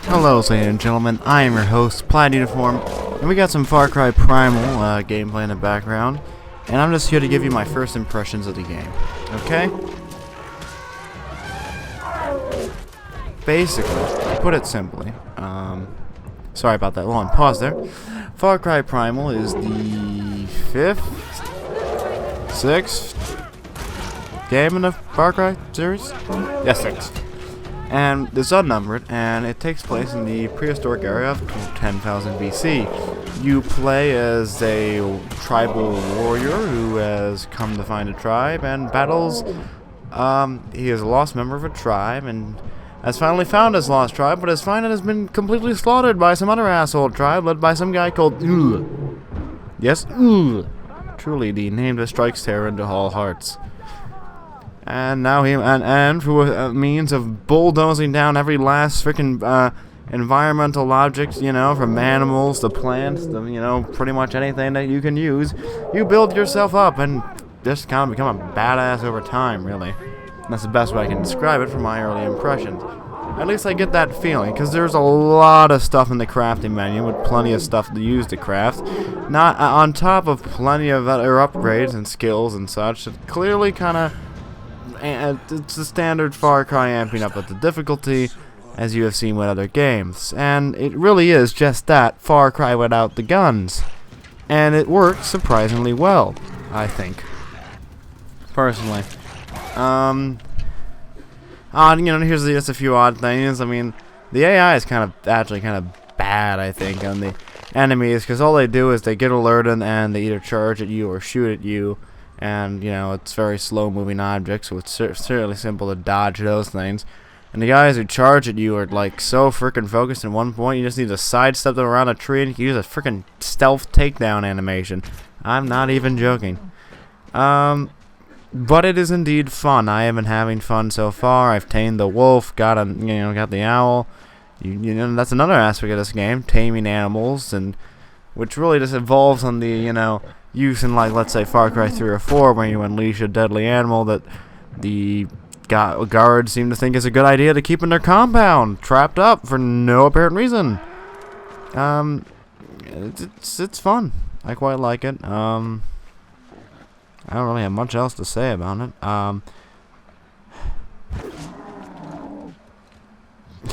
Hello, ladies and gentlemen. I am your host, Plaid Uniform, and we got some Far Cry Primal gameplay in the background, and I'm just here to give you my first impressions of the game. Okay? Basically, to put it simply, sorry about that long pause there. Far Cry Primal is the sixth game in the Far Cry series? Yes, sixth. And it's unnumbered, and it takes place in the prehistoric area of 10,000 BC. You play as a tribal warrior who has come to find a tribe and battles. He is a lost member of a tribe and has finally found his lost tribe, but has found it has been completely slaughtered by some other asshole tribe led by some guy called Yes, truly the name that strikes terror into all hearts. And now and through a means of bulldozing down every last freaking environmental object, you know, from animals to plants to, you know, pretty much anything that you can use, you build yourself up and just kind of become a badass over time, really. And that's the best way I can describe it from my early impressions. At least I get that feeling, because there's a lot of stuff in the crafting menu with plenty of stuff to use to craft. Not on top of plenty of other upgrades and skills and such. It clearly kind of... And it's the standard Far Cry amping up with the difficulty, as you have seen with other games. And it really is just that, Far Cry without the guns. And it works surprisingly well, I think. Personally. You know, here's just a few odd things. I mean, the AI is actually kind of bad, I think, on the enemies, because all they do is they get alerted and they either charge at you or shoot at you. And, you know, it's very slow-moving objects, so it's fairly simple to dodge those things. And the guys who charge at you are, like, so freaking focused in one point, you just need to sidestep them around a tree and you can use a freaking stealth takedown animation. I'm not even joking. But it is indeed fun. I have been having fun so far. I've tamed the wolf, got the owl. You know, that's another aspect of this game, taming animals, and which really just evolves on the, you know, use in, like, let's say Far Cry 3 or 4, when you unleash a deadly animal that the guards seem to think is a good idea to keep in their compound, trapped up for no apparent reason. It's fun. I quite like it. I don't really have much else to say about it.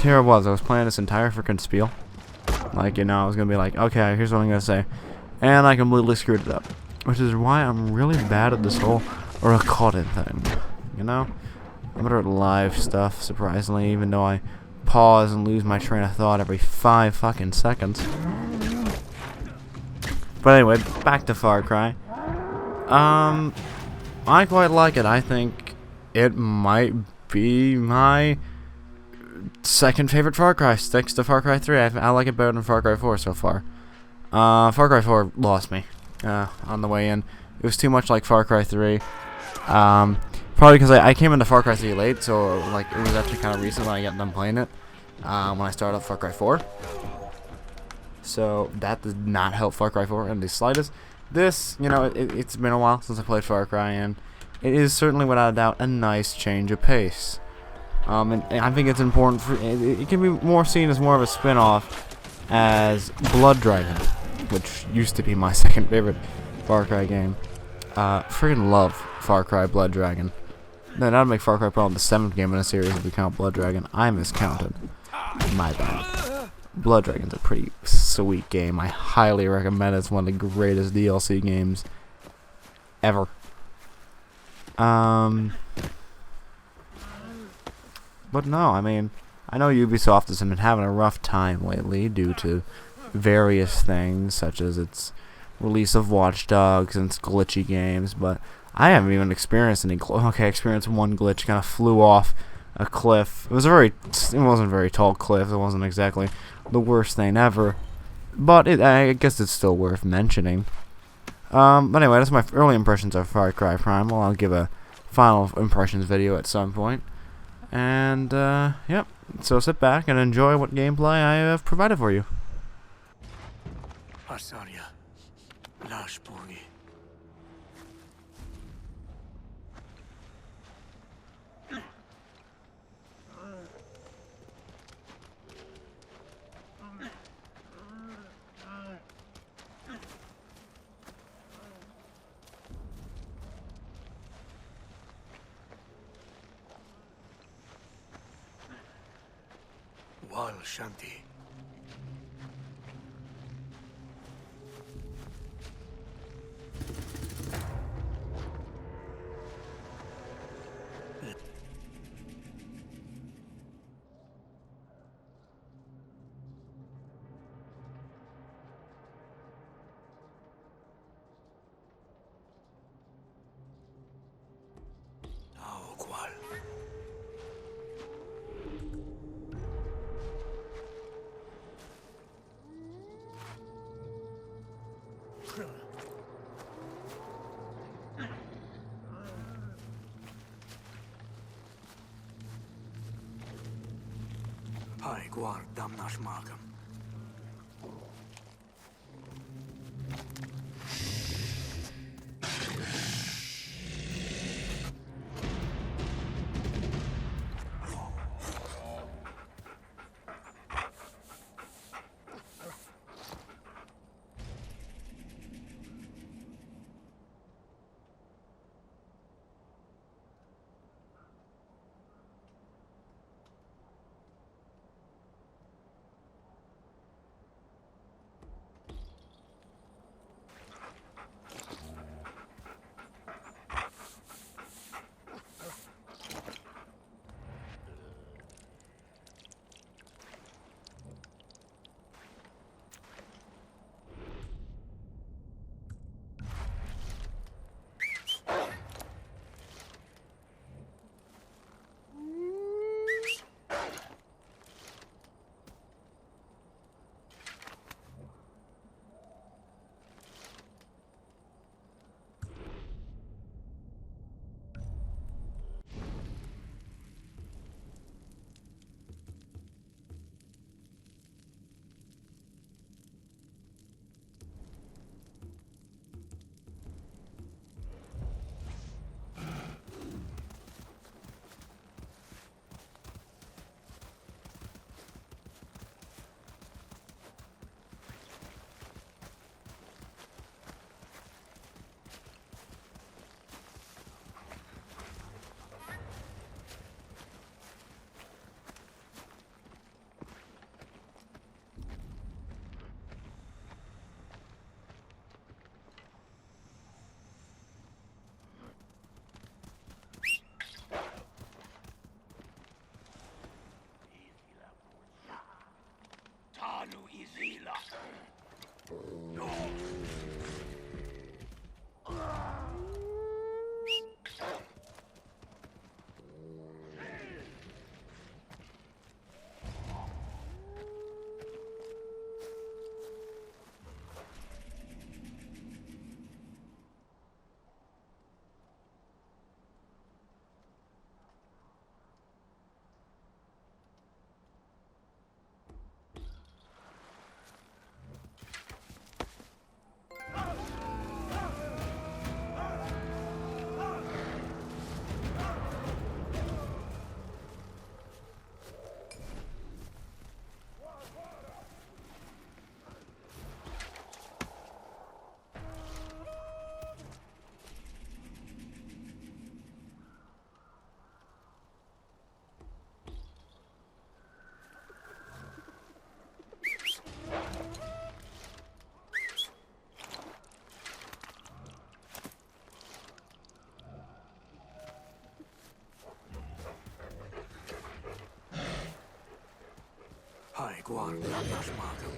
Here I was playing this entire freaking spiel. Like, you know, I was gonna be like, okay, here's what I'm gonna say. And I completely screwed it up. Which is why I'm really bad at this whole recording thing. You know? I'm better at live stuff, surprisingly, even though I pause and lose my train of thought every 5 fucking seconds. But anyway, back to Far Cry. I quite like it. I think it might be my second favorite Far Cry, next to Far Cry 3. I like it better than Far Cry 4 so far. Far Cry 4 lost me on the way in. It was too much like Far Cry 3. Probably because I came into Far Cry 3 late, so like it was actually kind of recent when I got done playing it. When I started up Far Cry 4. So that did not help Far Cry 4 in the slightest. This, you know, it's been a while since I played Far Cry, and it is certainly without a doubt a nice change of pace. And I think it's important for it can be more seen as more of a spin-off as Blood Dragon, which used to be my second favorite Far Cry game. Freaking love Far Cry Blood Dragon. Then that'd make Far Cry probably the 7th game in a series if we count Blood Dragon. I miscounted. My bad. Blood Dragon's a pretty sweet game. I highly recommend it. It's one of the greatest DLC games ever. But no, I mean, I know Ubisoft has been having a rough time lately due to various things, such as its release of Watch Dogs and its glitchy games, but I haven't even experienced any I experienced one glitch, kind of flew off a cliff. It wasn't a very tall cliff. It wasn't exactly the worst thing ever, but I guess it's still worth mentioning. But anyway, that's my early impressions of Far Cry Primal. I'll give a final impressions video at some point. And, yep. So sit back and enjoy what gameplay I have provided for you. Val Shanti. Tao cual. Hai guardam nashmagam. Tanu Izila. No. Hai guardam nashmagam.